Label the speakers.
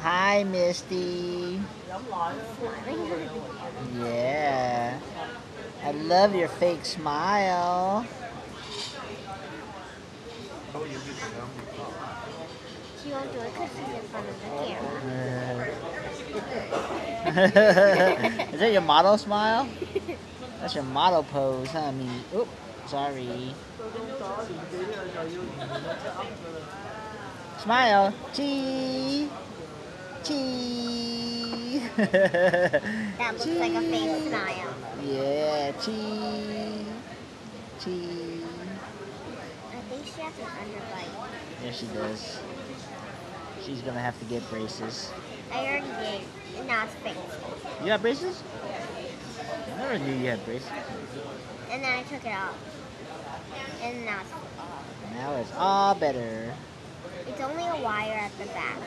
Speaker 1: Hi, Misty. Yeah. I love your fake smile.
Speaker 2: She won't do it because she's in front of the camera.
Speaker 1: Is that your model smile? That's your model pose, huh? Oop, sorry. Smile. Chee. Chee.
Speaker 2: That looks like a fake smile.
Speaker 1: Yeah, chee. Chee.
Speaker 2: I think she has an underbite.
Speaker 1: Yeah, she does. She's gonna have to get braces.
Speaker 2: I already did, and now it's fake.
Speaker 1: You got braces? I never knew you had braces.
Speaker 2: And then I took it off, and now it's
Speaker 1: Now it's all better.
Speaker 2: only a wire at the back.